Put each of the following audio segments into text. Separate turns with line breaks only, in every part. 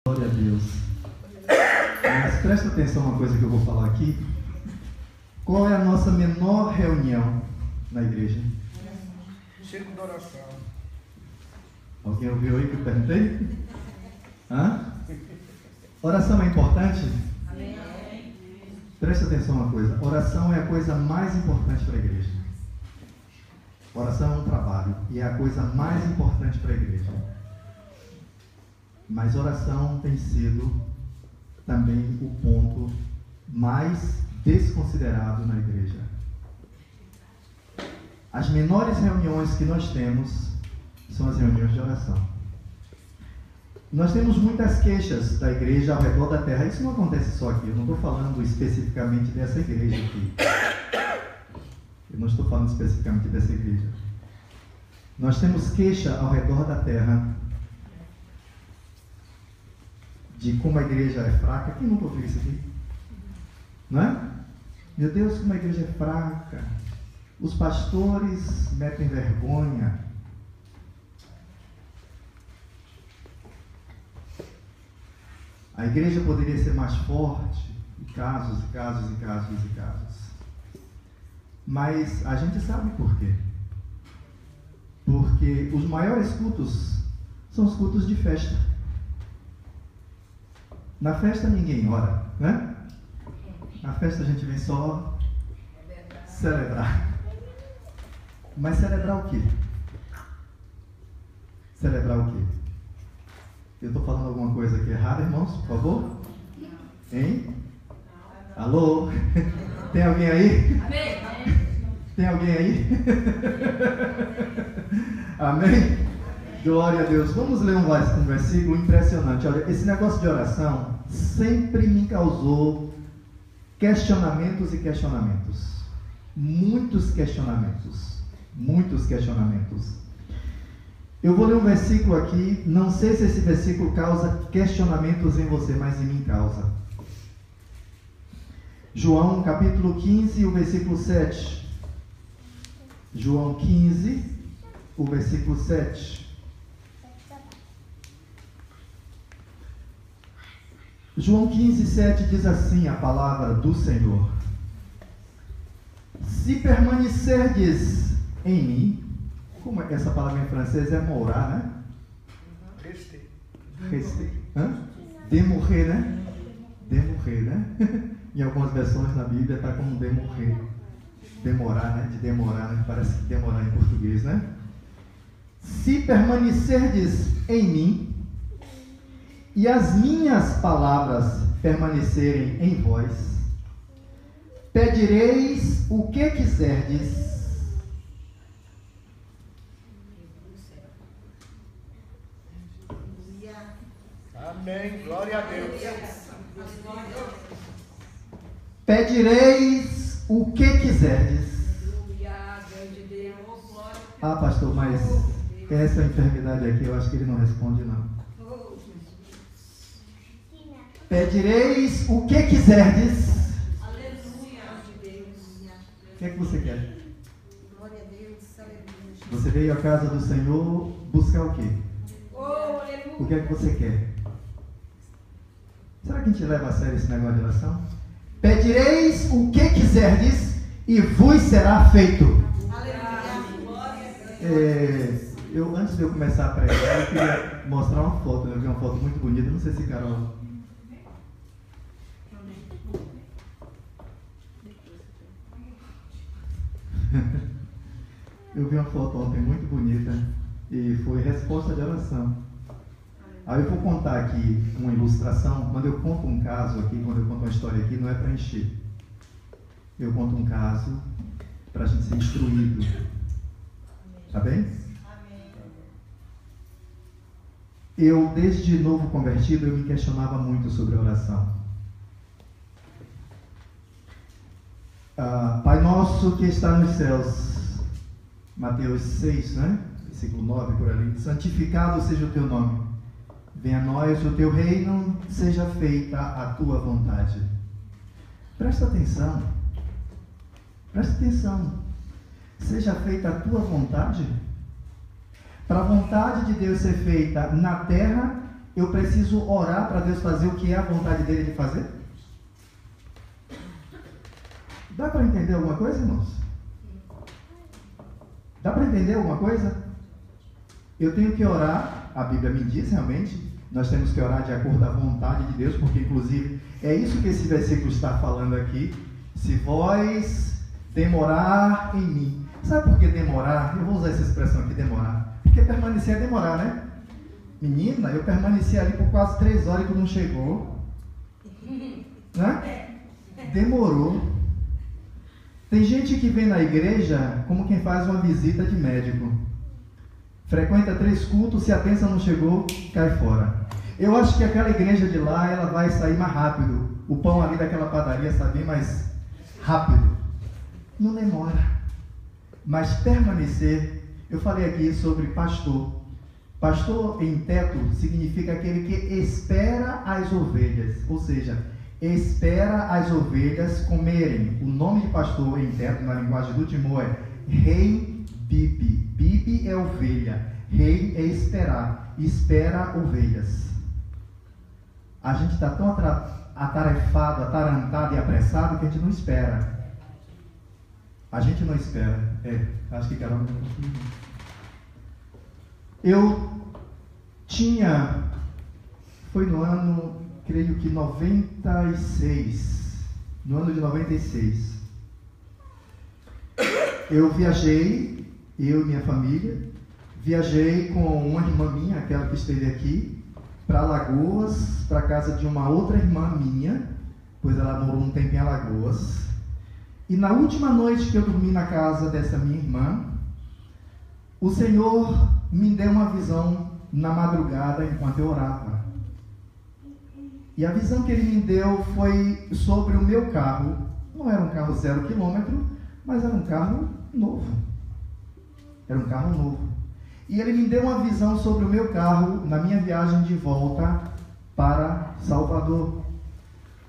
Glória a Deus. Mas presta atenção uma coisa que eu vou falar aqui. Qual é a nossa menor reunião na igreja?
Círculo de oração.
Alguém ouviu aí que eu perguntei? Hã? Oração é importante?
Amém.
Presta atenção uma coisa. Oração é a coisa mais importante para a igreja. Oração é um trabalho e é a coisa mais importante para a igreja. Mas oração tem sido também o ponto mais desconsiderado na igreja. As menores reuniões que nós temos são as reuniões de oração. Nós temos muitas queixas da igreja ao redor da terra. Isso não acontece só aqui. Eu não estou falando especificamente dessa igreja aqui. Eu não estou falando especificamente dessa igreja. Nós temos queixa ao redor da terra de como a igreja é fraca. Quem nunca ouviu isso aqui? Não é? Meu Deus, como a igreja é fraca. Os pastores metem vergonha. A igreja poderia ser mais forte. E casos, e casos, e casos, e casos. Mas a gente sabe por quê. Porque os maiores cultos são os cultos de festa. Na festa ninguém ora, né? Na festa a gente vem só celebrar. Mas celebrar o quê? Celebrar o quê? Eu estou falando alguma coisa aqui errada, irmãos, por favor? Hein? Alô? Tem alguém aí? Tem alguém aí? Amém? Glória a Deus. Vamos ler um versículo impressionante. Olha, esse negócio de oração sempre me causou questionamentos e questionamentos. Muitos questionamentos. Muitos questionamentos. Eu vou ler um versículo aqui. Não sei se esse versículo causa questionamentos em você, mas em mim causa. João capítulo 15, o versículo 7. João 15, o versículo 7. João 15, 7 diz assim a palavra do Senhor: se permanecerdes em mim, como é essa palavra em francês é morar, né? Rester. Demorrer, né? Demorrer, né? Em algumas versões na Bíblia está como demorrer. Demorar, né? De demorar, né? Parece que demorar em português, né? Se permanecerdes em mim e as minhas palavras permanecerem em vós, pedireis o que quiserdes.
Amém. Glória a Deus.
Pedireis o que quiserdes. Ah, pastor, mas essa enfermidade aqui, eu acho que ele não responde, não. Pedireis o que quiserdes. O que é que você quer? Você veio à casa do Senhor buscar o quê? O que é que você quer? Será que a gente leva a sério esse negócio de oração? Pedireis o que quiserdes e vos será feito. Antes de eu começar a pregar, eu queria mostrar uma foto. Eu vi uma foto muito bonita. Não sei se Carol... Eu vi uma foto ontem muito bonita e foi resposta de oração. Aí eu vou contar aqui uma ilustração. Quando eu conto um caso aqui, quando eu conto uma história aqui, não é para encher. Eu conto um caso para a gente ser instruído. Tá bem? Eu, desde novo convertido, eu me questionava muito sobre a oração. Pai nosso que está nos céus, Mateus 6, né? Versículo 9 por ali. Santificado seja o teu nome. Venha a nós o teu reino, seja feita a tua vontade. Presta atenção. Presta atenção. Seja feita a tua vontade. Para a vontade de Deus ser feita na terra, eu preciso orar para Deus fazer o que é a vontade dele de fazer? Dá para entender alguma coisa, irmãos? Dá para entender alguma coisa? Eu tenho que orar, a Bíblia me diz realmente, nós temos que orar de acordo à vontade de Deus, porque inclusive é isso que esse versículo está falando aqui. Se vós demorar em mim. Sabe por que demorar? Eu vou usar essa expressão aqui, demorar. Porque permanecer é demorar, né? Menina, eu permaneci ali por quase 3 horas e tu não chegou. Né? Demorou. Tem gente que vem na igreja como quem faz uma visita de médico. Frequenta 3 cultos, se a bênção não chegou, cai fora. Eu acho que aquela igreja de lá, ela vai sair mais rápido. O pão ali daquela padaria sai bem mais rápido. Não demora. Mas permanecer, eu falei aqui sobre pastor. Pastor em teto significa aquele que espera as ovelhas. Ou seja, espera as ovelhas comerem. O nome de pastor em teto, na linguagem do Timor, é rei bibi. Bibi é ovelha. Rei é esperar. Espera ovelhas. A gente está tão atarefado, atarantado e apressado que a gente não espera. A gente não espera. Acho que Carol não conseguiu. Eu tinha, foi no ano, creio que 96, no ano de 96, eu viajei, eu e minha família, viajei com uma irmã minha, aquela que esteve aqui, para Alagoas, para a casa de uma outra irmã minha, pois ela morou um tempo em Alagoas. E na última noite que eu dormi na casa dessa minha irmã, o Senhor me deu uma visão na madrugada enquanto eu orava. E a visão que Ele me deu foi sobre o meu carro. Não era um carro 0 km, mas era um carro novo. Era um carro novo. E Ele me deu uma visão sobre o meu carro na minha viagem de volta para Salvador.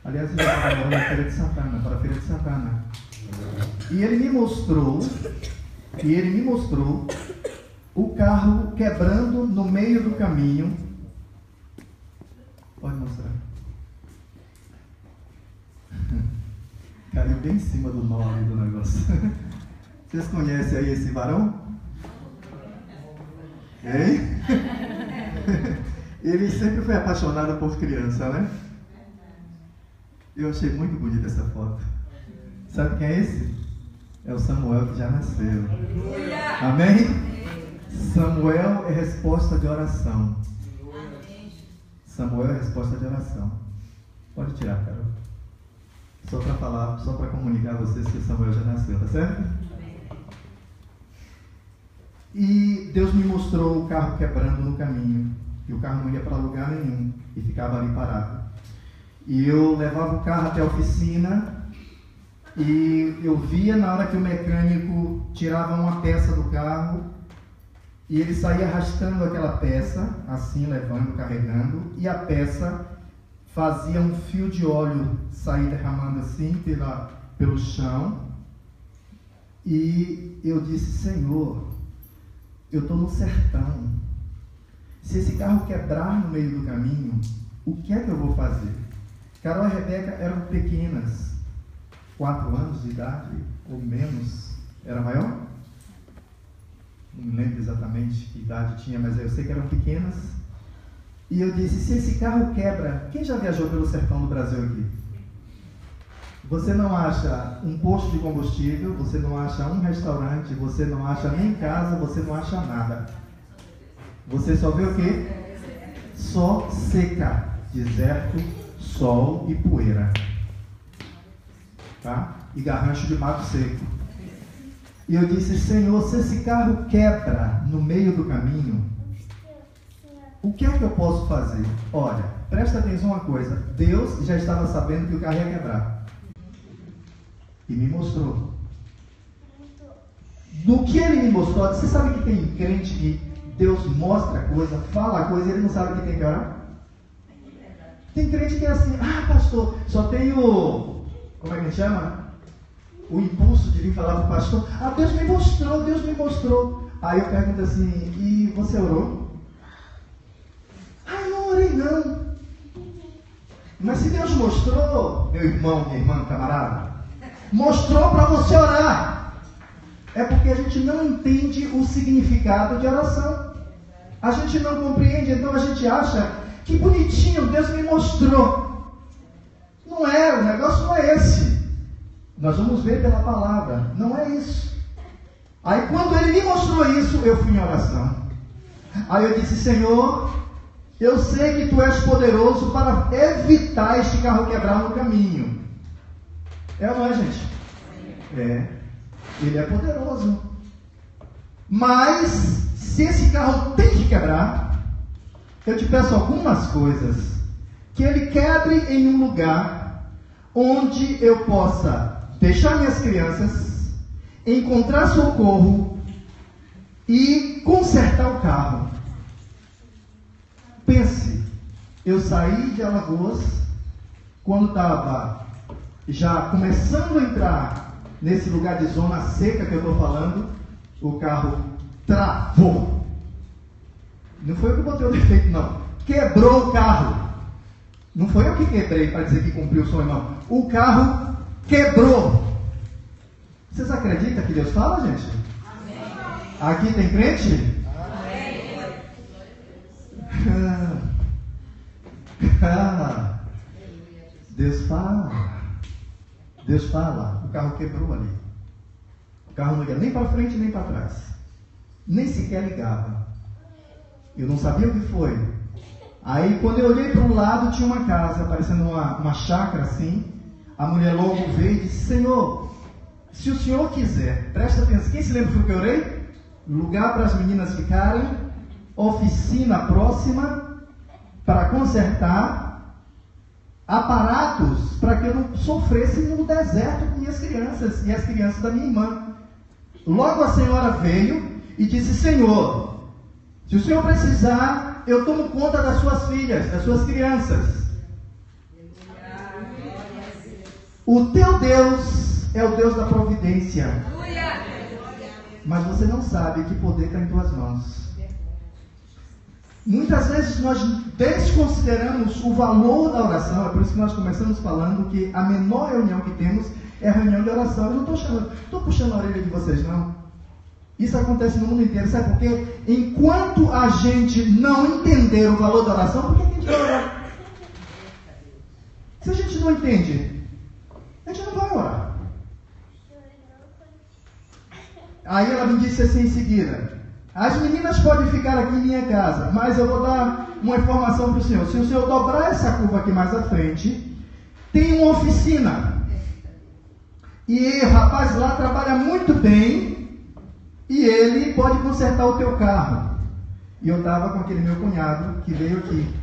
Aliás, eu estava morando na Feira de Santana, para a Feira de Santana. E ele me mostrou o carro quebrando no meio do caminho. Pode mostrar. Caiu bem em cima do nome do negócio. Vocês conhecem aí esse varão? Hein? Ele sempre foi apaixonado por criança, né? Eu achei muito bonita essa foto. Sabe quem é esse? É o Samuel que já nasceu. Amém? Samuel é resposta de oração. Samuel é resposta de oração. Pode tirar, Carol. Só para falar, só para comunicar a vocês que o Samuel já nasceu, tá certo? E Deus me mostrou o carro quebrando no caminho. E o carro não ia para lugar nenhum. E ficava ali parado. E eu levava o carro até a oficina. E eu via na hora que o mecânico tirava uma peça do carro. E ele saía arrastando aquela peça. Assim, levando, carregando. E a peça fazia um fio de óleo sair derramando assim pelo chão. E eu disse: Senhor, eu estou no sertão. Se esse carro quebrar no meio do caminho, o que é que eu vou fazer? Carol e Rebeca eram pequenas, 4 anos de idade, ou menos. Era maior? Não me lembro exatamente que idade tinha, mas eu sei que eram pequenas. E eu disse: se esse carro quebra, quem já viajou pelo sertão do Brasil aqui? Você não acha um posto de combustível, você não acha um restaurante, você não acha nem casa, você não acha nada. Você só vê o quê? Só seca, deserto, sol e poeira. Tá? E garrancho de mato seco. E eu disse: Senhor, se esse carro quebra no meio do caminho, o que é que eu posso fazer? Olha, presta atenção uma coisa. Deus já estava sabendo que o carro ia quebrar. E me mostrou. No que ele me mostrou, você sabe que tem crente que Deus mostra coisa, fala coisa e ele não sabe que tem que orar? Tem crente que é assim: ah, pastor, só tenho, como é que chama? O impulso de vir falar para o pastor: ah, Deus me mostrou, Deus me mostrou. Aí eu pergunto assim: e você orou? Ah, não orei não. não. Mas se Deus mostrou, meu irmão, minha irmã, camarada, mostrou para você orar, é porque a gente não entende o significado de oração. A gente não compreende, então a gente acha que bonitinho, Deus me mostrou. Não é, o negócio não é esse. Nós vamos ver pela palavra, não é isso. Aí quando ele me mostrou isso, eu fui em oração. Aí eu disse: Senhor, eu sei que Tu és poderoso para evitar este carro quebrar no caminho. É ou não é, gente? É. Ele é poderoso. Mas, se esse carro tem que quebrar, eu te peço algumas coisas. Que ele quebre em um lugar onde eu possa deixar minhas crianças, encontrar socorro e consertar o carro. Pense, eu saí de Alagoas quando estava já começando a entrar nesse lugar de zona seca que eu estou falando, o carro travou. Não foi eu que botei o defeito, não. Quebrou o carro. Não foi eu que quebrei para dizer que cumpriu o sonho, não. O carro quebrou. Vocês acreditam que Deus fala, gente? Amém. Aqui tem crente? Deus fala. Deus fala. O carro quebrou ali. O carro não ia nem para frente nem para trás. Nem sequer ligava. Eu não sabia o que foi. Aí quando eu olhei para um lado, tinha uma casa, parecendo uma chácara assim. A mulher logo veio e disse: Senhor, se o Senhor quiser, presta atenção. Quem se lembra do que eu orei? Lugar para as meninas ficarem, oficina próxima para consertar, aparatos para que eu não sofresse no deserto com minhas crianças e as crianças da minha irmã. Logo a senhora veio e disse: Senhor, se o Senhor precisar, eu tomo conta das suas filhas, das suas crianças. O teu Deus é o Deus da providência. Mas você não sabe que poder está em tuas mãos. Muitas vezes nós desconsideramos o valor da oração. É por isso que nós começamos falando que a menor reunião que temos é a reunião de oração. Eu não estou puxando a orelha de vocês, não. Isso acontece no mundo inteiro. Sabe por quê? Enquanto a gente não entender o valor da oração, por que a gente vai orar? Se a gente não entende, a gente não vai orar. Aí ela me disse assim em seguida: as meninas podem ficar aqui em minha casa, mas eu vou dar uma informação para o senhor. Se o senhor dobrar essa curva aqui mais à frente, tem uma oficina. E o rapaz lá trabalha muito bem, e ele pode consertar o teu carro. E eu estava com aquele meu cunhado que veio aqui.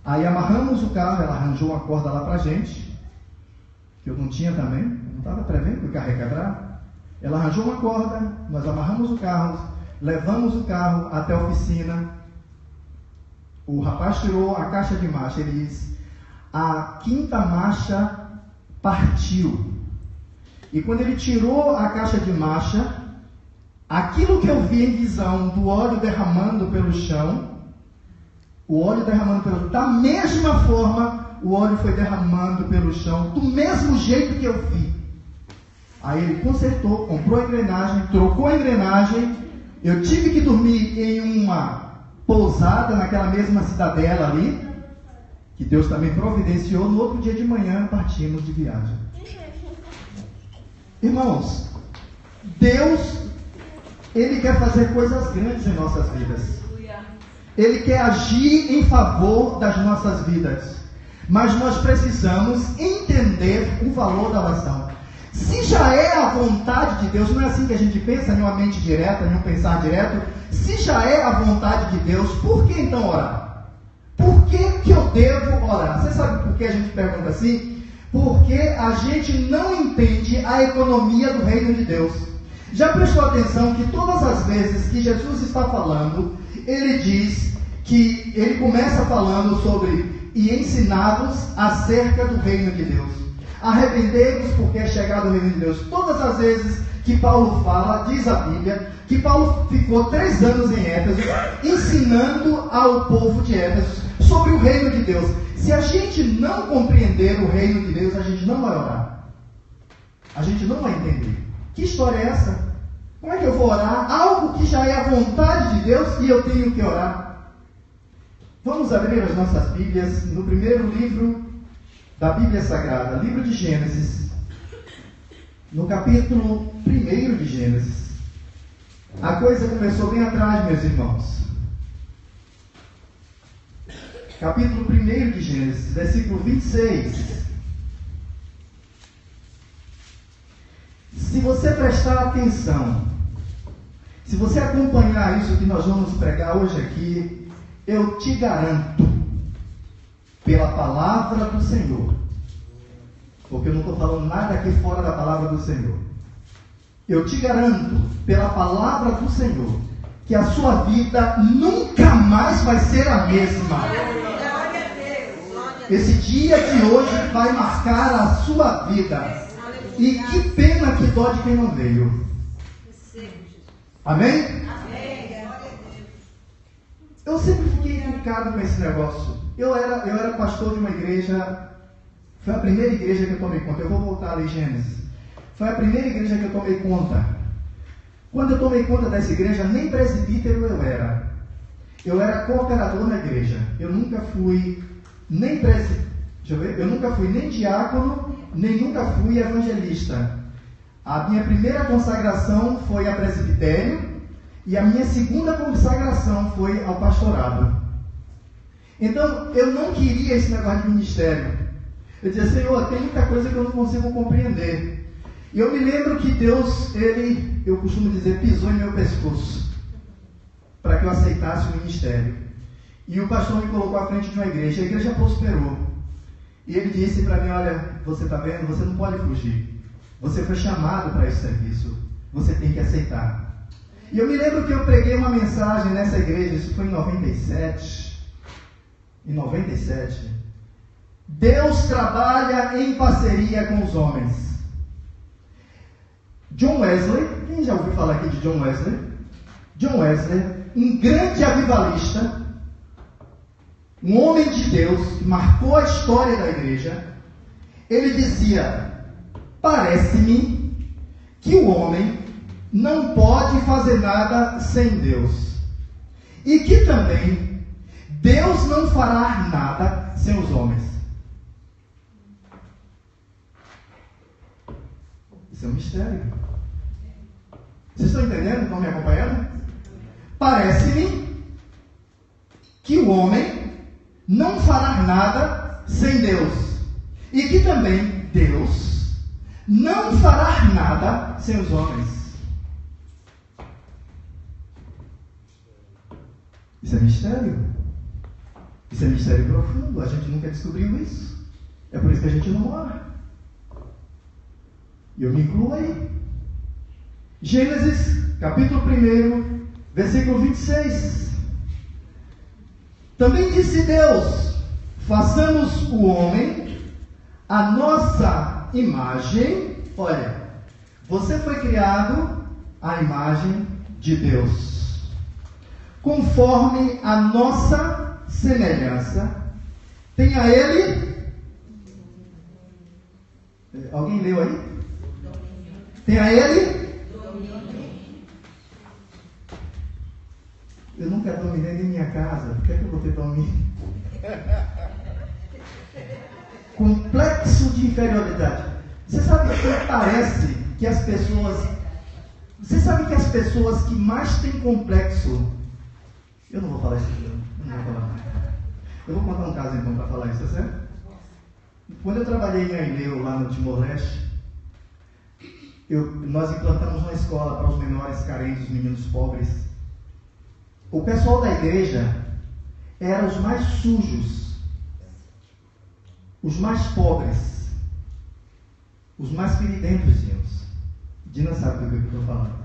Aí amarramos o carro, ela arranjou uma corda lá pra gente, que eu não tinha também, eu não estava prevendo que o carro ia quebrar. Ela arranjou uma corda, nós amarramos o carro, levamos o carro até a oficina. O rapaz tirou a caixa de marcha, ele disse: a quinta marcha partiu. E quando ele tirou a caixa de marcha, aquilo que eu vi em visão do óleo derramando pelo chão, o óleo derramando pelo... Da mesma forma, o óleo foi derramando pelo chão, do mesmo jeito que eu vi. Aí ele consertou, comprou a engrenagem, trocou a engrenagem. Eu tive que dormir em uma pousada naquela mesma cidadela ali, que Deus também providenciou. No outro dia de manhã partimos de viagem. Irmãos, Deus, Ele quer fazer coisas grandes em nossas vidas. Ele quer agir em favor das nossas vidas. Mas nós precisamos entender o valor da oração. Se já é a vontade de Deus, não é assim que a gente pensa, em uma mente direta, em um pensar direto. Se já é a vontade de Deus, por que então orar? Por que eu devo orar? Você sabe por que a gente pergunta assim? Porque a gente não entende a economia do reino de Deus. Já prestou atenção que todas as vezes que Jesus está falando, Ele diz que Ele começa falando sobre e ensinar-vos acerca do reino de Deus. Arrependei-vos porque é chegado o reino de Deus. Todas as vezes que Paulo fala, diz a Bíblia, que Paulo ficou 3 anos em Éfeso, ensinando ao povo de Éfeso sobre o reino de Deus. Se a gente não compreender o reino de Deus, a gente não vai orar. A gente não vai entender. Que história é essa? Como é que eu vou orar? Algo que já é a vontade de Deus e eu tenho que orar. Vamos abrir as nossas Bíblias no primeiro livro da Bíblia Sagrada, livro de Gênesis, no capítulo 1 de Gênesis. A coisa começou bem atrás, meus irmãos. Capítulo 1 de Gênesis, versículo 26. Se você prestar atenção, se você acompanhar isso que nós vamos pregar hoje aqui, eu te garanto, pela palavra do Senhor, porque eu não estou falando nada aqui fora da palavra do Senhor, eu te garanto, pela palavra do Senhor, que a sua vida nunca mais vai ser a mesma. Esse dia de hoje vai marcar a sua vida. E que pena que dó de quem não veio. Amém? Eu sempre fiquei educado com esse negócio. Eu era pastor de uma igreja. Foi a primeira igreja que eu tomei conta. Eu vou voltar ali em Gênesis. Foi a primeira igreja que eu tomei conta. Quando eu tomei conta dessa igreja, nem presbítero eu era. Eu era cooperador na igreja. Eu nunca fui nem presbítero. Eu nunca fui nem diácono, nem nunca fui evangelista. A minha primeira consagração foi a presbitério e a minha segunda consagração foi ao pastorado. Então, eu não queria esse negócio de ministério. Eu dizia, Senhor, tem muita coisa que eu não consigo compreender. E eu me lembro que Deus, eu costumo dizer, pisou em meu pescoço para que eu aceitasse o ministério. E o pastor me colocou à frente de uma igreja. A igreja prosperou. E ele disse para mim, olha, você está vendo? Você não pode fugir. Você foi chamado para esse serviço. Você tem que aceitar. E eu me lembro que eu preguei uma mensagem nessa igreja, isso foi em 97. Em 97. Deus trabalha em parceria com os homens. John Wesley, quem já ouviu falar aqui de John Wesley? John Wesley, um grande avivalista, um homem de Deus que marcou a história da igreja. Ele dizia, parece-me que o homem não pode fazer nada sem Deus, e que também Deus não fará nada sem os homens. Isso é um mistério. Vocês estão entendendo? Estão me acompanhando? Parece-me que o homem não fará nada sem Deus, e que também Deus não fará nada sem os homens. Isso é mistério. Isso é mistério profundo. A gente nunca descobriu isso. É por isso que a gente não ora. E eu me incluo aí. Gênesis, capítulo 1, versículo 26. Também disse Deus, façamos o homem a nossa imagem. Olha, você foi criado à imagem de Deus, conforme a nossa semelhança. Tenha ele. Alguém leu aí? Tenha ele. Eu nunca dominei nem minha casa. Por que eu vou ter domínio? Complexo de inferioridade. Você sabe que parece que as pessoas... Você sabe que as pessoas que mais têm complexo... Eu não vou falar isso aqui, não vou falar. Eu vou contar um caso então para falar isso, tá certo? Quando eu trabalhei em Aineu, lá no Timor-Leste, nós implantamos uma escola para os menores carentes, os meninos pobres. O pessoal da igreja eram os mais sujos, os mais pobres, os mais feridentozinhos. Dina sabe do que eu estou falando.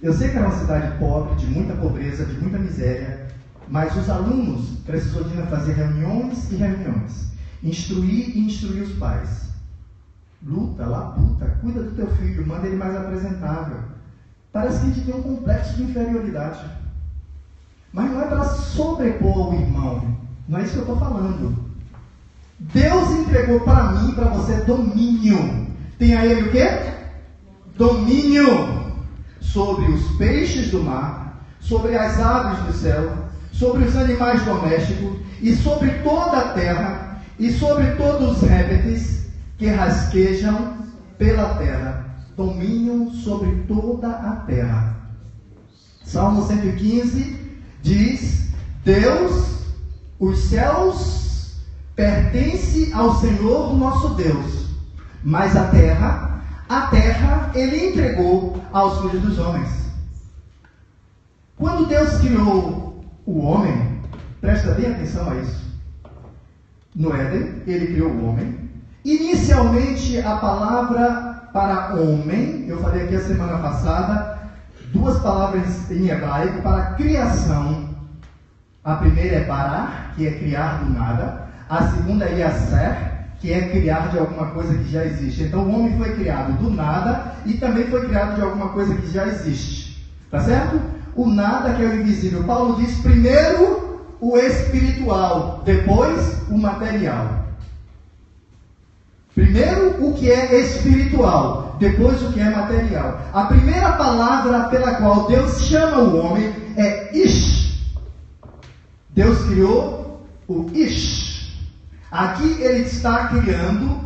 Eu sei que era uma cidade pobre, de muita pobreza, de muita miséria, mas os alunos precisou Dina fazer reuniões e reuniões, instruir e instruir os pais. Luta, labuta, cuida do teu filho, manda ele mais apresentável. Parece que a gente tem um complexo de inferioridade. Mas não é para sobrepor o irmão. Não é isso que eu estou falando. Deus entregou para mim e para você domínio. Tem a Ele o quê? Domínio sobre os peixes do mar, sobre as aves do céu, sobre os animais domésticos e sobre toda a terra e sobre todos os répteis que rasquejam pela terra. Domínio sobre toda a terra. Salmo 115 diz: Deus, os céus pertencem ao Senhor nosso Deus, mas a terra Ele entregou aos filhos dos homens. Quando Deus criou o homem, presta bem atenção a isso. No Éden, Ele criou o homem. Inicialmente, a palavra para homem, eu falei aqui a semana passada, duas palavras em hebraico para criação. A primeira é bara, que é criar do nada. A segunda é yasser, que é criar de alguma coisa que já existe. Então o homem foi criado do nada e também foi criado de alguma coisa que já existe. Tá certo? O nada, que é o invisível. Paulo diz primeiro o espiritual, depois o material. Primeiro o que é espiritual, depois o que é material. A primeira palavra pela qual Deus chama o homem é Ish. Deus criou o Ish. Aqui ele está criando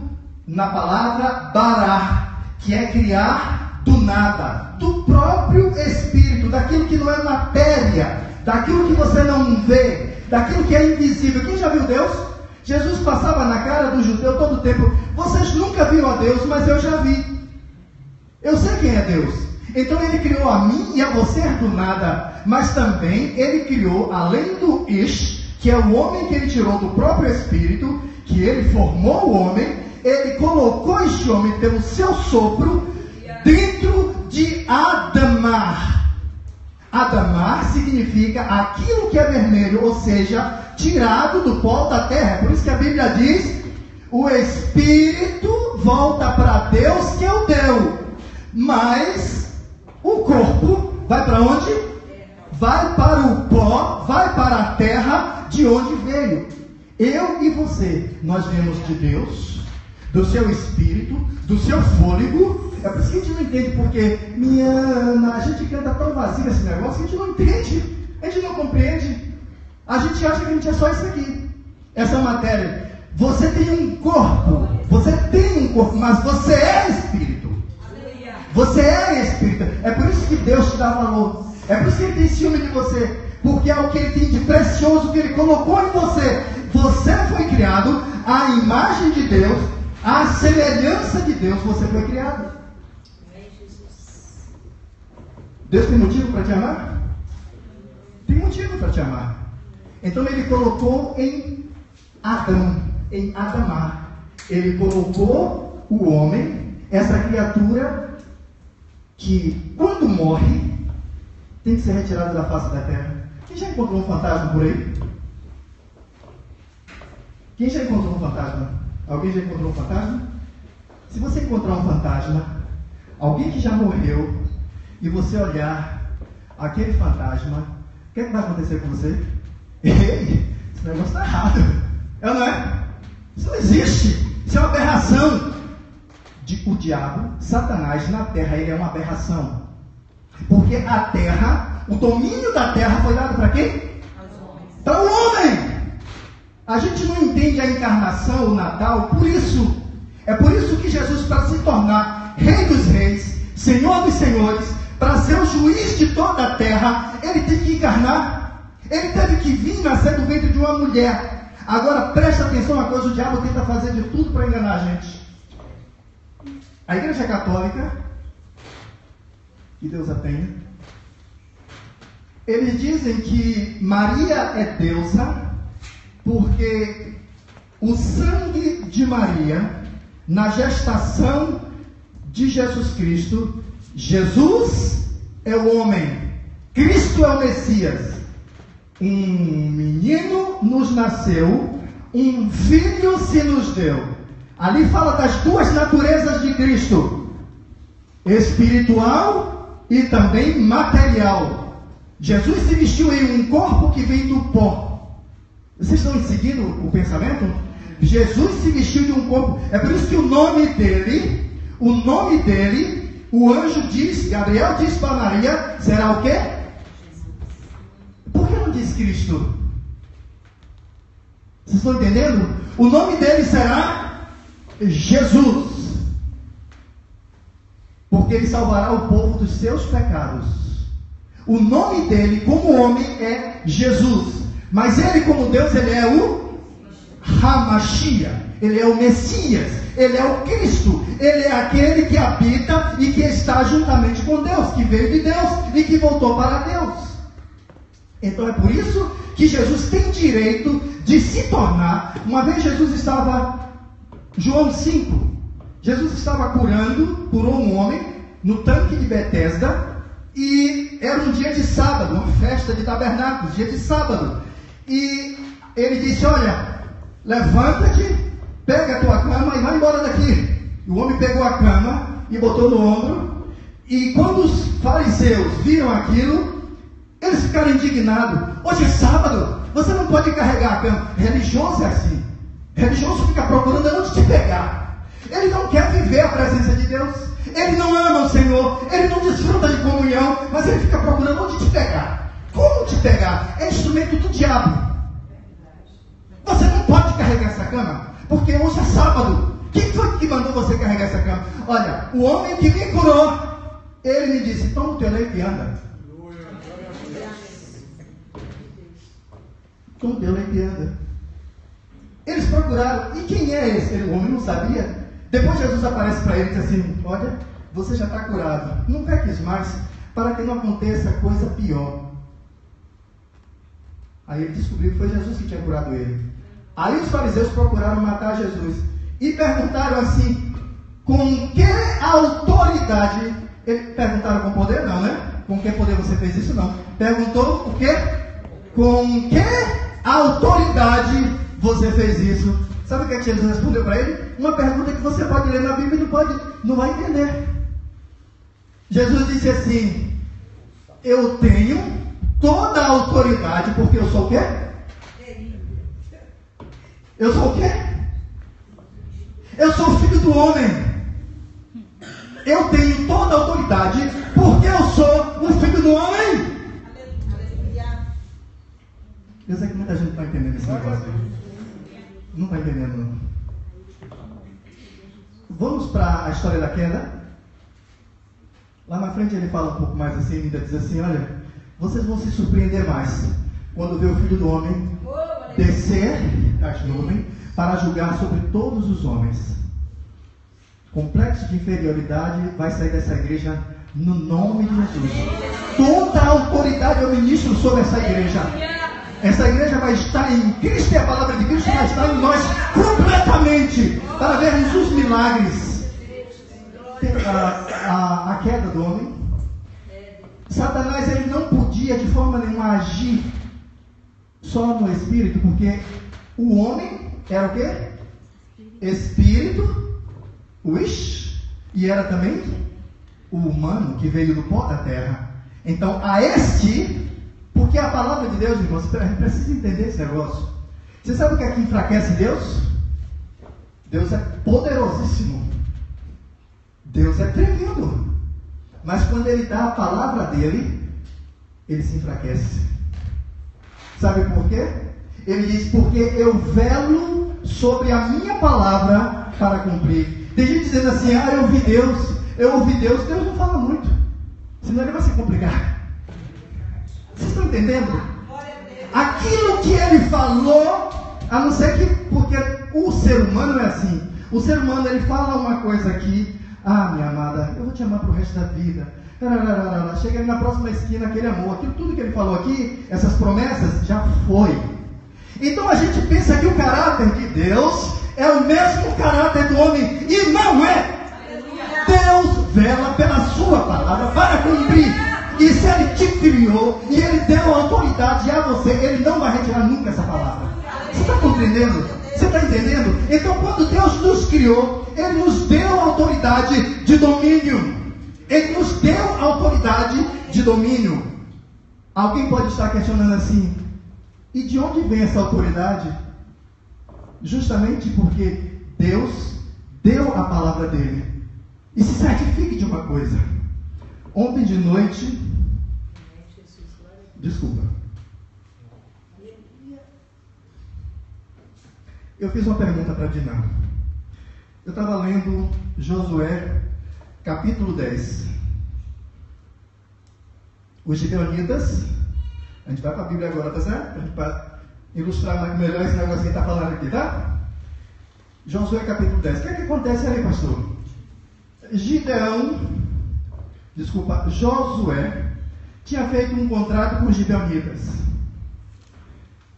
na palavra Bará, que é criar do nada, do próprio espírito, daquilo que não é matéria, daquilo que você não vê, daquilo que é invisível. Quem já viu Deus? Jesus passava na cara do judeu todo o tempo: vocês nunca viram a Deus, mas eu já vi. Eu sei quem é Deus. Então ele criou a mim e a você do nada, mas também ele criou, além do Ish, que é o homem que ele tirou do próprio espírito, que ele formou o homem, ele colocou este homem pelo seu sopro dentro de Adamar. Adamar significa aquilo que é vermelho, ou seja, tirado do pó da terra. Por isso que a Bíblia diz: o espírito volta para Deus que o deu, mas o corpo vai para onde? Vai para o pó, vai para a terra de onde veio. Eu e você, nós viemos de Deus, do seu espírito, do seu fôlego. É por isso que a gente não entende porque, a gente canta tão vazio esse negócio que a gente não entende, a gente não compreende. A gente acha que a gente é só isso aqui, essa matéria. Você tem um corpo, mas você é espírito. Você é espírito. É por isso que Deus te dá valor. É por isso que Ele tem ciúme de você. Porque é o que Ele tem de precioso que Ele colocou em você. Você foi criado à imagem de Deus, à semelhança de Deus. Você foi criado. Deus tem motivo para te amar? Tem motivo para te amar. Então Ele colocou em Adão, em Adamar. Ele colocou o homem, essa criatura que quando morre tem que ser retirado da face da terra. Quem já encontrou um fantasma por aí? Quem já encontrou um fantasma? Alguém já encontrou um fantasma? Se você encontrar um fantasma, alguém que já morreu, e você olhar aquele fantasma, o que é que vai acontecer com você? Ei, esse negócio está errado. É ou não é? Isso não existe. Isso é uma aberração. O diabo, Satanás, na terra, ele é uma aberração. Porque a terra, o domínio da terra foi dado para quem? Para o homem. A gente não entende a encarnação, o Natal, por isso. É por isso que Jesus, para se tornar Rei dos Reis, Senhor dos Senhores, para ser o juiz de toda a terra, Ele teve que encarnar. Ele teve que vir nascer do ventre de uma mulher. Agora, presta atenção uma coisa: o diabo tenta fazer de tudo para enganar a gente. A Igreja Católica, que Deus a tenha, eles dizem que Maria é deusa porque o sangue de Maria, na gestação de Jesus Cristo, Jesus é o homem, Cristo é o Messias. Um menino nos nasceu, um filho se nos deu. Ali fala das duas naturezas de Cristo: espiritual e também material. Jesus se vestiu em um corpo que vem do pó. Vocês estão seguindo o pensamento? Jesus se vestiu de um corpo. É por isso que o nome dele, o anjo diz, Gabriel diz para Maria, será o quê? Por que não diz Cristo? Vocês estão entendendo? O nome dele será Jesus. Porque ele salvará o povo dos seus pecados. O nome dele como homem é Jesus. Mas ele como Deus, ele é o Hamashia. Ele é o Messias. Ele é o Cristo. Ele é aquele que habita e que está juntamente com Deus. Que veio de Deus e que voltou para Deus. Então é por isso que Jesus tem direito de se tornar. Uma vez Jesus estava, João 5, Jesus estava curando, curou um homem no tanque de Betesda, e era um dia de sábado, uma festa de tabernáculos, dia de sábado, e ele disse, olha, levanta-te, pega a tua cama e vai embora daqui. E o homem pegou a cama e botou no ombro, e quando os fariseus viram aquilo, eles ficaram indignados. Hoje é sábado, você não pode carregar a cama. Religioso é assim. Religioso fica procurando onde te pegar. Ele não quer viver a presença de Deus. Ele não ama o Senhor. Ele não desfruta de comunhão. Mas ele fica procurando onde te pegar. Como te pegar? É instrumento do diabo. Você não pode carregar essa cama, porque hoje é sábado. Quem foi que mandou você carregar essa cama? Olha, o homem que me curou, ele me disse, toma o teu leito e anda. Toma o teu leito e anda. Eles procuraram, e quem é esse? O homem não sabia. Depois Jesus aparece para ele e diz assim, olha, você já está curado, não peques mais, para que não aconteça coisa pior. Aí ele descobriu que foi Jesus que tinha curado ele. Aí os fariseus procuraram matar Jesus e perguntaram assim, com que autoridade? Perguntaram com poder? Não, né? Com que poder você fez isso? Não. Perguntou o quê? Com que autoridade você fez isso? Sabe o que Jesus respondeu para ele? Uma pergunta que você pode ler na Bíblia e não vai entender. Jesus disse assim, eu tenho toda a autoridade, porque eu sou o quê? Eu sou o quê? Eu sou o filho do homem. Eu tenho toda a autoridade, porque eu sou o filho do homem. Eu sei que muita gente não está entendendo esse negócio. Não está entendendo, não. Vamos para a história da queda. Lá na frente ele fala um pouco mais assim, ainda diz assim, olha, vocês vão se surpreender mais quando ver o Filho do Homem descer das nuvens para julgar sobre todos os homens. Complexo de inferioridade vai sair dessa igreja no nome de Jesus. Toda a autoridade eu ministro sobre essa igreja. Essa igreja vai estar em Cristo e a palavra de Cristo vai estar em nós completamente para vermos os milagres. A queda do homem. Satanás ele não podia de forma nenhuma agir só no espírito, porque o homem era o quê? Espírito, e era também o humano que veio do pó da terra. Então a este, porque a palavra de Deus, irmãos, a gente precisa entender esse negócio. Você sabe o que é que enfraquece Deus? Deus é poderosíssimo. Deus é tremendo. Mas quando ele dá a palavra dele, ele se enfraquece. Sabe por quê? Ele diz, porque eu velo sobre a minha palavra para cumprir. Tem gente dizendo assim, eu ouvi Deus. Deus não fala muito, senão ele vai se complicar. Vocês estão entendendo? Aquilo que ele falou, a não ser que, porque o ser humano é assim. O ser humano, ele fala uma coisa aqui, minha amada, eu vou te amar para o resto da vida. Chega ali na próxima esquina, aquele amor, aquilo tudo que ele falou aqui, essas promessas, já foi. Então a gente pensa que o caráter de Deus é o mesmo caráter do homem, e não é. Deus vela pela sua palavra para cumprir. E se ele te criou e ele deu autoridade a você, ele não vai retirar nunca essa palavra. Você está compreendendo? Você está entendendo? Então quando Deus nos criou, ele nos deu autoridade de domínio. Ele nos deu autoridade de domínio. Alguém pode estar questionando assim, e de onde vem essa autoridade? Justamente porque Deus deu a palavra dele. E se certifique de uma coisa. Ontem de noite... Desculpa. Eu fiz uma pergunta para a Dinah. Eu estava lendo Josué, capítulo 10. Os gibeonitas, a gente vai para a Bíblia agora, tá certo? A gente vai ilustrar melhor esse negócio que está falando aqui, tá? Josué, capítulo 10. O que é que acontece ali, pastor? Josué tinha feito um contrato com os gibeonitas.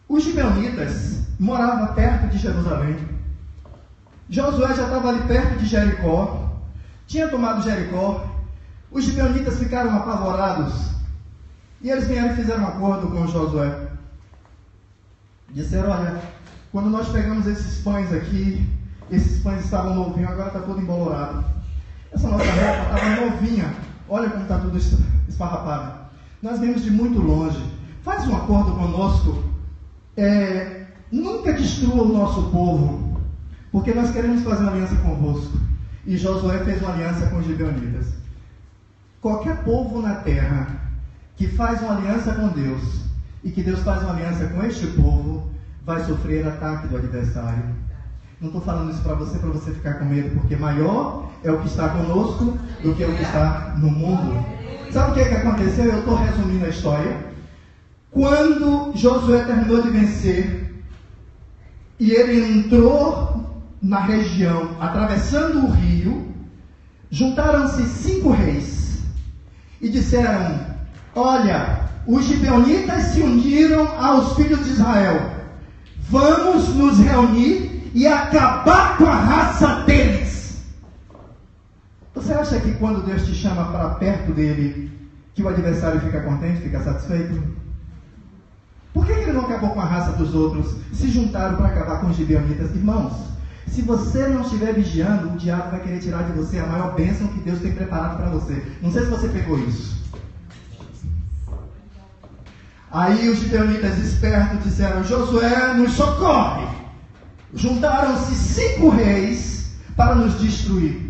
Os gibeonitas moravam perto de Jerusalém. Josué já estava ali perto de Jericó. Tinha tomado Jericó. Os gibeonitas ficaram apavorados. E eles vieram e fizeram um acordo com Josué. Disseram, olha, quando nós pegamos esses pães aqui, esses pães estavam novinhos, agora está tudo embolorado. Essa nossa roupa estava novinha. Olha como está tudo esfarrapado. Nós viemos de muito longe. Faz um acordo conosco. Nunca destrua o nosso povo, porque nós queremos fazer uma aliança convosco. E Josué fez uma aliança com os gibeonitas. Qualquer povo na terra que faz uma aliança com Deus, e que Deus faz uma aliança com este povo, vai sofrer ataque do adversário. Não estou falando isso para você ficar com medo, porque maior é o que está conosco do que o que está no mundo. Sabe o que aconteceu? Eu estou resumindo a história. Quando Josué terminou de vencer, e ele entrou na região, atravessando o rio, juntaram-se 5 reis, e disseram, olha, os gibeonitas se uniram aos filhos de Israel, vamos nos reunir e acabar com a raça deles. Você acha que quando Deus te chama para perto dele, que o adversário fica contente, fica satisfeito? Por que ele não acabou com a raça dos outros? Se juntaram para acabar com os gibeonitas. Irmãos, se você não estiver vigiando, o diabo vai querer tirar de você a maior bênção que Deus tem preparado para você. Não sei se você pegou isso. Aí os gibeonitas espertos disseram, Josué, nos socorre. Juntaram-se 5 reis para nos destruir.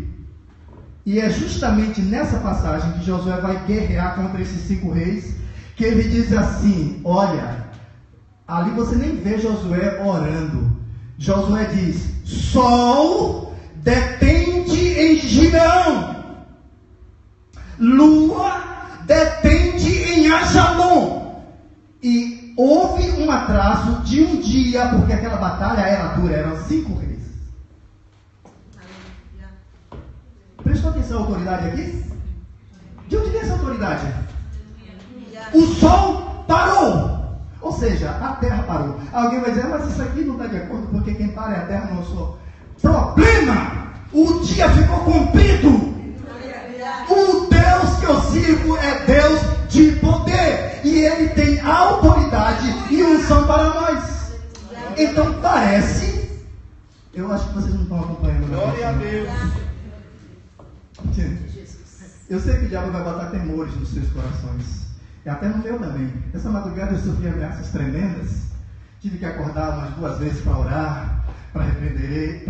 E é justamente nessa passagem que Josué vai guerrear contra esses 5 reis, que ele diz assim, olha, ali você nem vê Josué orando. Josué diz, sol detente em Gibeão, lua detente em Ajalon. E houve um atraso de um dia, porque aquela batalha era dura, eram 5 reis. Prestou atenção à autoridade aqui? De onde vem essa autoridade? O sol parou. Ou seja, a terra parou. Alguém vai dizer, mas isso aqui não está de acordo, porque quem para é a terra, não sou. Problema! O dia ficou comprido. O Deus que eu sirvo é Deus de poder. E Ele tem autoridade e unção para nós. Então parece... Eu acho que vocês não estão acompanhando.
Glória a Deus.
Eu sei que o diabo vai botar temores nos seus corações. E até no meu também. Essa madrugada eu sofri ameaças tremendas. Tive que acordar umas 2 vezes para orar, para repreender,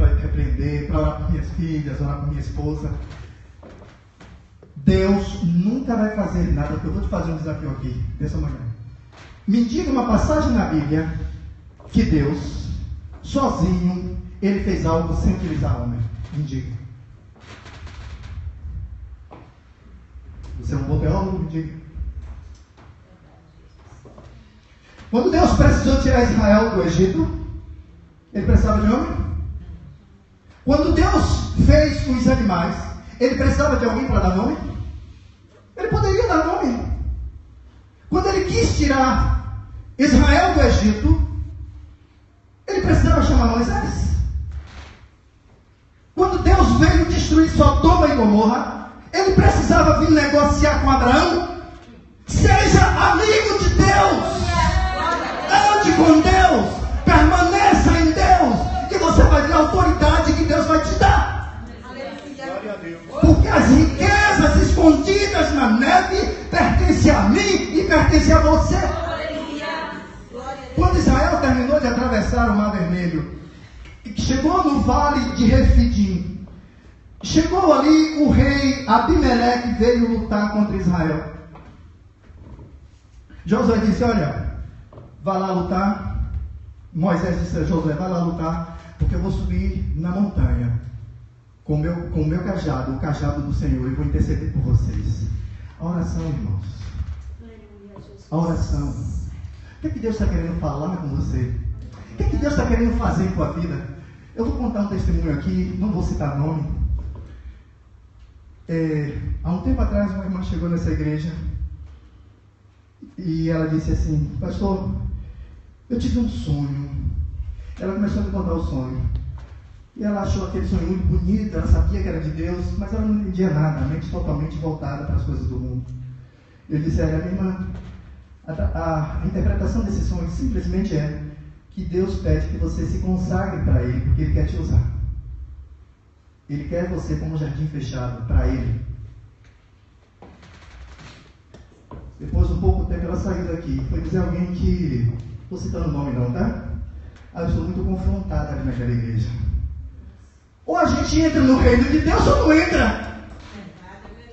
para orar por minhas filhas, orar por minha esposa. Deus nunca vai fazer nada, porque eu vou te fazer um desafio aqui, dessa manhã. Me diga uma passagem na Bíblia que Deus, sozinho, Ele fez algo sem utilizar homem. Me diga. Você é um bom teólogo? Me diga. Quando Deus precisou tirar Israel do Egito, Ele precisava de homem? Quando Deus fez os animais, Ele precisava de alguém para dar nome? Ele poderia dar nome. Quando Ele quis tirar Israel do Egito, Ele precisava chamar Moisés. Quando Deus veio destruir Sodoma e Gomorra, Ele precisava vir negociar com Abraão. Seja amigo de Deus. Ande com Deus, permaneça em Deus, e você vai ver a autoridade que Deus vai te dar. Porque as riquezas escondidas na neve pertencem a mim e pertence a você. Quando Israel terminou de atravessar o Mar Vermelho, chegou no vale de Refidim, chegou ali o rei Abimeleque, veio lutar contra Israel. Josué disse: olha, vá lá lutar. Moisés disse a Josué: vai lá lutar, porque eu vou subir na montanha com o meu cajado, o cajado do Senhor, e vou interceder por vocês. A oração, irmãos. A oração. O que é que Deus está querendo falar com você? O que é que Deus está querendo fazer em tua vida? Eu vou contar um testemunho aqui, não vou citar nome. Há um tempo atrás, uma irmã chegou nessa igreja e ela disse assim: pastor, eu tive um sonho. Ela começou a me contar o sonho. E ela achou aquele sonho muito bonito, ela sabia que era de Deus, mas ela não entendia nada, a mente totalmente voltada para as coisas do mundo. Eu disse: olha, minha irmã, a interpretação desse sonho simplesmente é que Deus pede que você se consagre para Ele, porque Ele quer te usar. Ele quer você como um jardim fechado para Ele. Depois de um pouco tempo ela saiu daqui. Foi dizer a alguém que... Estou citando o nome não, tá? Eu estou muito confrontada ali naquela igreja. Ou a gente entra no reino de Deus ou não entra.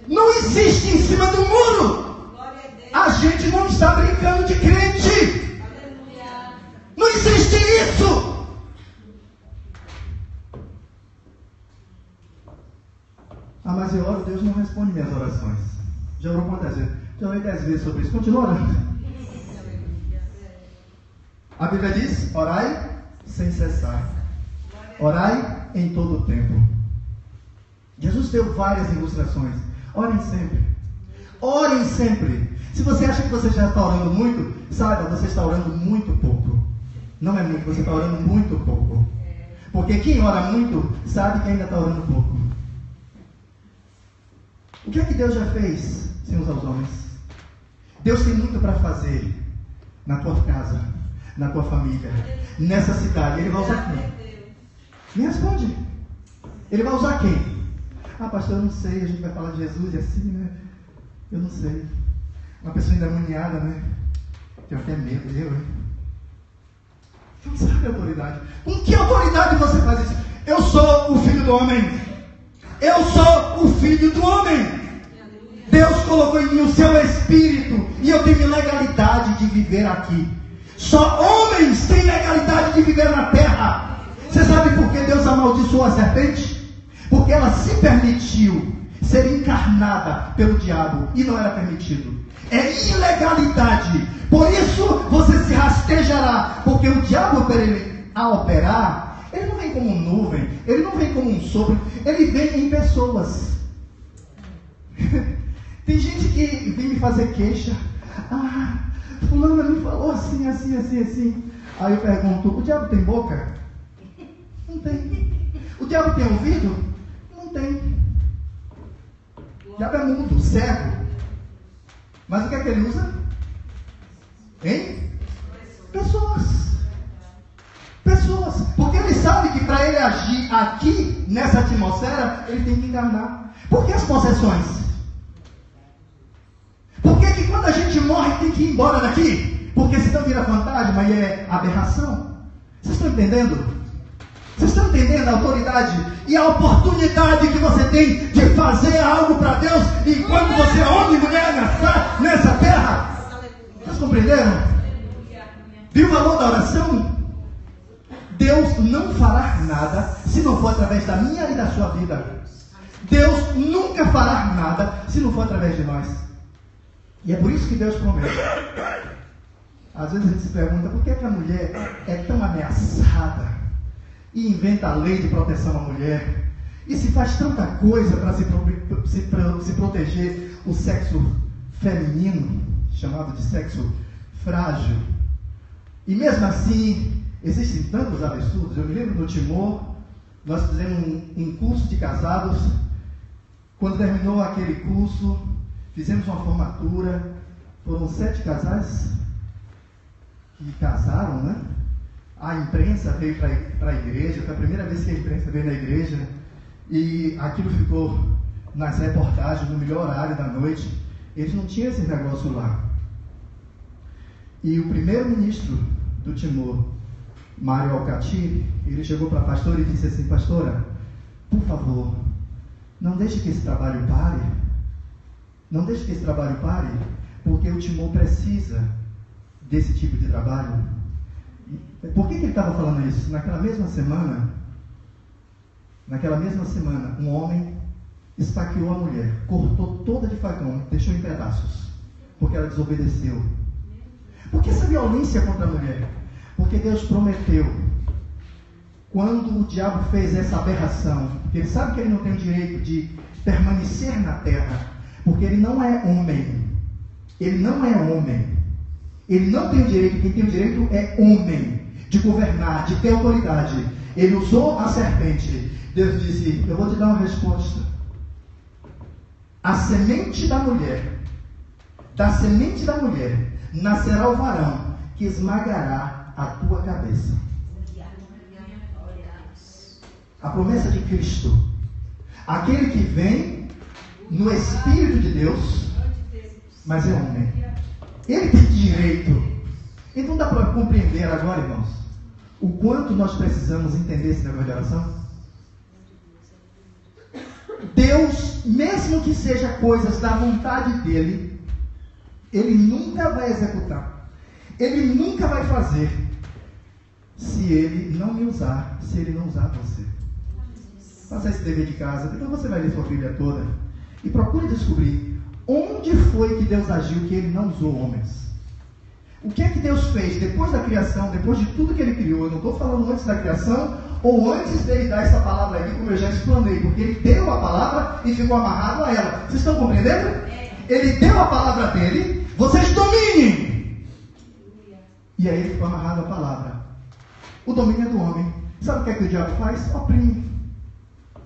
Não existe em cima do muro. A gente não está brincando de crente. Não existe isso. Ah, mas eu oro, Deus não responde minhas orações. Já orou quantas vezes? Já orei 10 vezes sobre isso. Continua orando. A Bíblia diz: orai sem cessar. Orai em todo o tempo. Jesus deu várias ilustrações. Orem sempre. Orem sempre. Se você acha que você já está orando muito, saiba, você está orando muito pouco. Não é muito, você está orando muito pouco. Porque quem ora muito, sabe que ainda está orando pouco. O que é que Deus já fez, senhores aos homens? Deus tem muito para fazer na tua casa, na tua família, nessa cidade. Ele vai usar quem? Me responde. Ele vai usar quem? Ah, pastor, eu não sei, a gente vai falar de Jesus e assim, né? Eu não sei. Uma pessoa endemoniada, né? Tenho até medo, hein? Não sabe a autoridade. Com que autoridade você faz isso? Eu sou o filho do homem. Eu sou o filho do homem. Deus colocou em mim o seu espírito e eu tenho legalidade de viver aqui. Só homens têm legalidade de viver na terra. Você sabe por que Deus amaldiçoou a serpente? Porque ela se permitiu ser encarnada pelo diabo e não era permitido. É ilegalidade. Por isso você se rastejará. Porque o diabo, para ele a operar, ele não vem como uma nuvem, ele não vem como um sopro, ele vem em pessoas. Tem gente que vem me fazer queixa. Ah, fulano me falou assim, assim, assim, assim. Aí eu pergunto: o diabo tem boca? Não tem. O diabo tem ouvido? Não tem. O diabo é mudo, cego. Mas o que é que ele usa? Hein? Pessoas. Pessoas. Porque ele sabe que para ele agir aqui, nessa atmosfera, ele tem que encarnar. Por que as possessões? Por que quando a gente morre tem que ir embora daqui? Porque senão vira fantasma e é aberração. Vocês estão entendendo? Vocês estão entendendo a autoridade e a oportunidade que você tem de fazer algo para Deus enquanto você é homem e mulher nessa terra? Vocês compreenderam? Viu o valor da oração? Deus não fará nada se não for através da minha e da sua vida. Deus nunca fará nada se não for através de nós. E é por isso que Deus promete. Às vezes a gente se pergunta: por que a mulher é tão ameaçada? E inventa a lei de proteção à mulher. E se faz tanta coisa para se proteger o sexo feminino, chamado de sexo frágil. E mesmo assim, existem tantos absurdos. Eu me lembro do Timor, nós fizemos um curso de casados. Quando terminou aquele curso, fizemos uma formatura. Foram 7 casais que casaram, né? A imprensa veio para a igreja. Foi a primeira vez que a imprensa veio na igreja. E aquilo ficou nas reportagens, no melhor horário da noite. Eles não tinham esse negócio lá. E o primeiro-ministro do Timor, Mário Alcatiri, ele chegou para a pastora e disse assim: pastora, por favor, não deixe que esse trabalho pare. Não deixe que esse trabalho pare, porque o Timor precisa desse tipo de trabalho. Por que ele estava falando isso? Naquela mesma semana, um homem esfaqueou a mulher, cortou toda de facão, deixou em pedaços, porque ela desobedeceu. Por que essa violência contra a mulher? Porque Deus prometeu, quando o diabo fez essa aberração, porque ele sabe que ele não tem o direito de permanecer na terra, porque ele não é homem. Ele não é homem. Ele não tem o direito, quem tem o direito é homem, de governar, de ter autoridade. Ele usou a serpente. Deus disse: eu vou te dar uma resposta. A semente da mulher, nascerá o varão que esmagará a tua cabeça. A promessa de Cristo. Aquele que vem no Espírito de Deus, mas é homem. Ele tem direito. Então dá para compreender agora, irmãos, o quanto nós precisamos entender esse negócio de oração? Deus, mesmo que seja coisas da vontade dele, ele nunca vai executar. Ele nunca vai fazer se ele não me usar, se ele não usar você. Faça esse dever de casa, depois você vai ler sua Bíblia toda e procure descobrir onde foi que Deus agiu que ele não usou homens. O que é que Deus fez depois da criação, depois de tudo que ele criou? Eu não estou falando antes da criação ou antes dele dar essa palavra aqui, como eu já explanei, porque ele deu a palavra e ficou amarrado a ela. Vocês estão compreendendo? Ele deu a palavra dele, vocês dominem. E aí ele ficou amarrado à palavra. O domínio é do homem. Sabe o que é que o diabo faz? Oprime.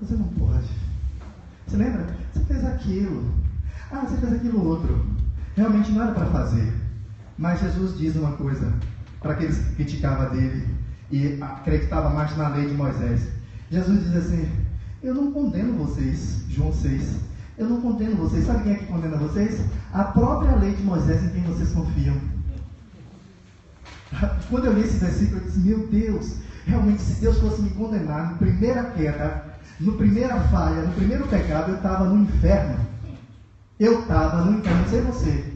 Você não pode. Você lembra? Você fez aquilo. Você fez aquilo outro. Realmente não era para fazer. Mas Jesus diz uma coisa para aqueles que criticavam dele e acreditavam mais na lei de Moisés. Jesus diz assim: eu não condeno vocês. João 6. Eu não condeno vocês. Sabe quem é que condena vocês? A própria lei de Moisés em quem vocês confiam. Quando eu li esse versículo, eu disse: meu Deus, realmente, se Deus fosse me condenar na primeira queda, na primeira falha, no primeiro pecado, eu estava no inferno. Eu estava no inferno, não sei você.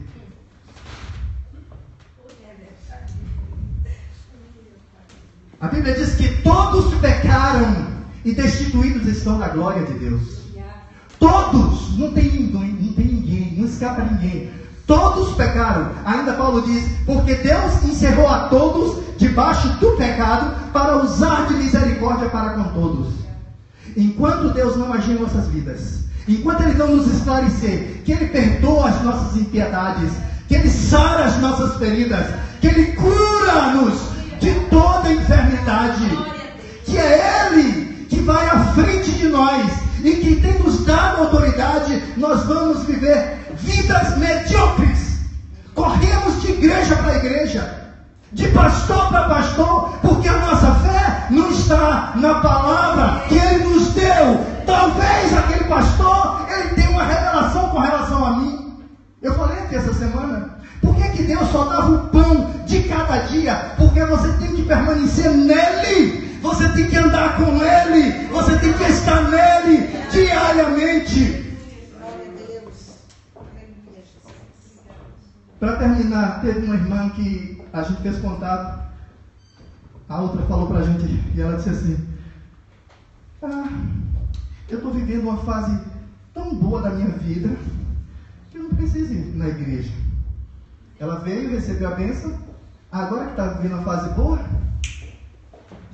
A Bíblia diz que todos pecaram e destituídos estão da glória de Deus. Todos, não tem ninguém, não escapa ninguém. Todos pecaram. Ainda Paulo diz: porque Deus encerrou a todos debaixo do pecado para usar de misericórdia para com todos. Enquanto Deus não agir em nossas vidas, enquanto Ele não nos esclarecer que Ele perdoa as nossas impiedades, que Ele sara as nossas feridas, que Ele cura-nos de toda enfermidade, que é Ele que vai à frente de nós e que tem nos dado autoridade, nós vamos viver vidas medíocres. Corremos de igreja para igreja, de pastor para pastor, porque a nossa fé não está na palavra que Ele nos deu. Talvez aquele pastor, ele tenha uma revelação com relação a mim. Eu falei aqui essa semana, por que Deus só dava o pão de cada dia? Porque você tem que permanecer nele, você tem que andar com Ele, você tem que estar nele diariamente. Para terminar, teve uma irmã que a gente fez contato, a outra falou para a gente, e ela disse assim: eu estou vivendo uma fase tão boa da minha vida, que eu não preciso ir na igreja. Ela veio, recebeu a bênção, agora que está vivendo a fase boa,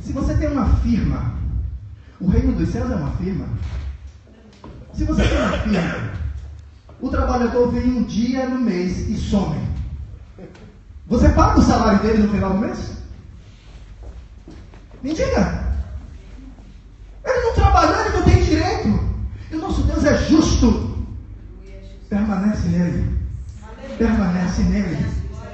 se você tem uma firma, o reino dos céus é uma firma. Se você tem uma firma, o trabalhador vem um dia no mês e some. Você paga o salário dele no final do mês? Me diga. Ele não trabalhou, ele não tem direito. E o nosso Deus é justo. Permanece nele. Permanece nele.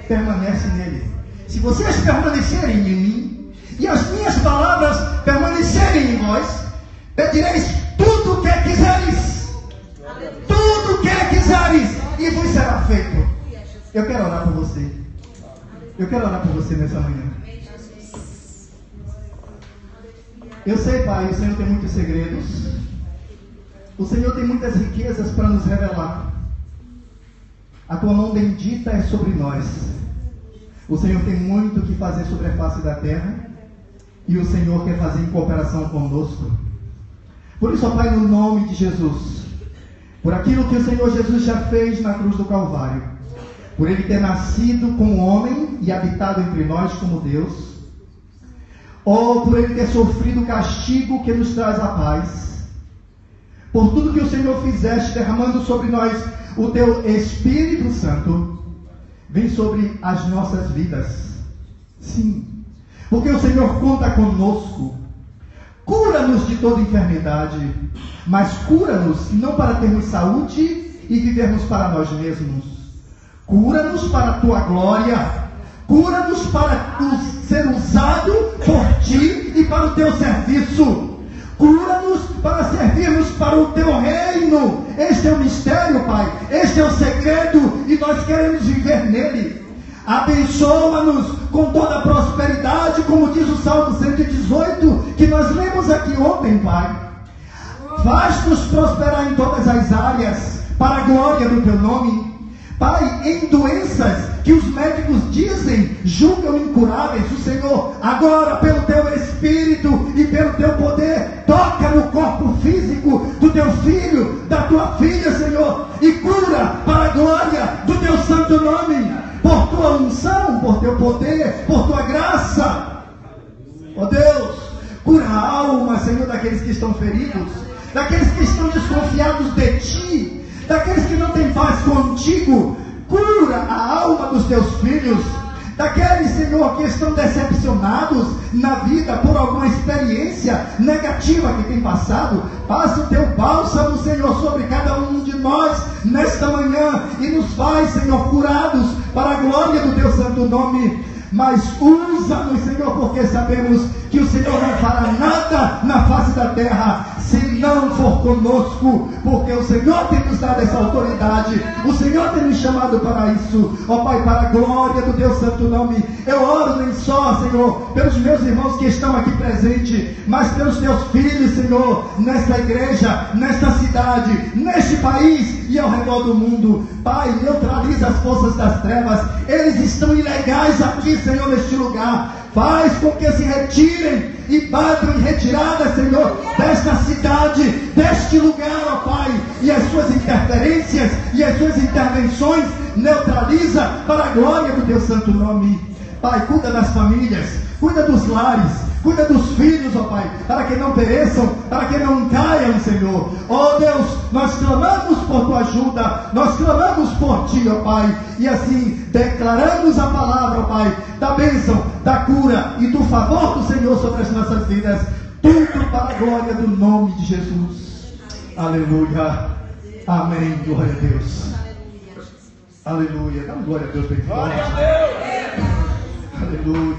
Permanece nele. Se vocês permanecerem em mim e as minhas palavras permanecerem em vós, pedireis tudo o que quiseres. Tudo o que quiseres, e vos será feito. Eu quero orar por você. Eu quero orar por você nessa manhã. Eu sei, Pai, o Senhor tem muitos segredos. O Senhor tem muitas riquezas para nos revelar. A tua mão bendita é sobre nós. O Senhor tem muito o que fazer sobre a face da terra. E o Senhor quer fazer em cooperação conosco. Por isso, ó Pai, no nome de Jesus, por aquilo que o Senhor Jesus já fez na cruz do Calvário, por Ele ter nascido como homem e habitado entre nós como Deus, ou por Ele ter sofrido o castigo que nos traz a paz, por tudo que o Senhor fizeste, derramando sobre nós o Teu Espírito Santo, vem sobre as nossas vidas. Sim, porque o Senhor conta conosco. Cura-nos de toda enfermidade, mas cura-nos não para termos saúde e vivermos para nós mesmos. Cura-nos para a Tua glória. Cura-nos para ser usado por Ti e para o Teu serviço. Cura-nos para servirmos para o Teu reino. Este é o mistério, Pai. Este é o segredo e nós queremos viver nele. Abençoa-nos com toda a prosperidade, como diz o Salmo 118, que nós lemos aqui ontem, Pai. Faz-nos prosperar em todas as áreas, para a glória do Teu nome. Pai, em doenças que os médicos dizem, julgam incuráveis, o Senhor, agora pelo Teu Espírito e pelo Teu poder, toca no corpo físico do Teu filho, da Tua filha, Senhor, e cura para a glória do Teu santo nome. Por Tua unção, por Teu poder, por Tua graça. Ó Deus, cura a alma, Senhor, daqueles que estão feridos, daqueles que estão desconfiados de Ti, daqueles que não têm paz contigo. Cura a alma dos Teus filhos, daqueles, Senhor, que estão decepcionados na vida por alguma experiência negativa que tem passado. Passa o Teu bálsamo, Senhor, sobre cada um de nós nesta manhã e nos faz, Senhor, curados para a glória do Teu santo nome. Mas usa-nos, Senhor, porque sabemos que o Senhor não fará nada na face da terra se não for conosco, porque o Senhor tem nos dado essa autoridade, o Senhor tem nos chamado para isso. Ó Pai, para a glória do Teu santo nome, eu oro nem só, Senhor, pelos meus irmãos que estão aqui presentes, mas pelos Teus filhos, Senhor, nesta igreja, nesta cidade, neste país e ao redor do mundo. Pai, neutraliza as forças das trevas, eles estão ilegais aqui, Senhor, neste lugar. Faz com que se retirem e batam em retirada, Senhor, desta cidade, deste lugar, ó Pai, e as suas interferências e as suas intervenções neutraliza para a glória do Teu santo nome. Pai, cuida das famílias, cuida dos lares, cuida dos filhos, ó Pai, para que não pereçam, para que não caiam, Senhor. Ó Deus, nós clamamos por Tua ajuda, nós clamamos por Ti, ó Pai, e assim declaramos a palavra, ó Pai, da bênção, da cura e do favor do Senhor sobre as nossas vidas, tudo para a glória do nome de Jesus. Aleluia. Amém. Glória a Deus. Aleluia. Dá uma glória a Deus bem forte. Aleluia.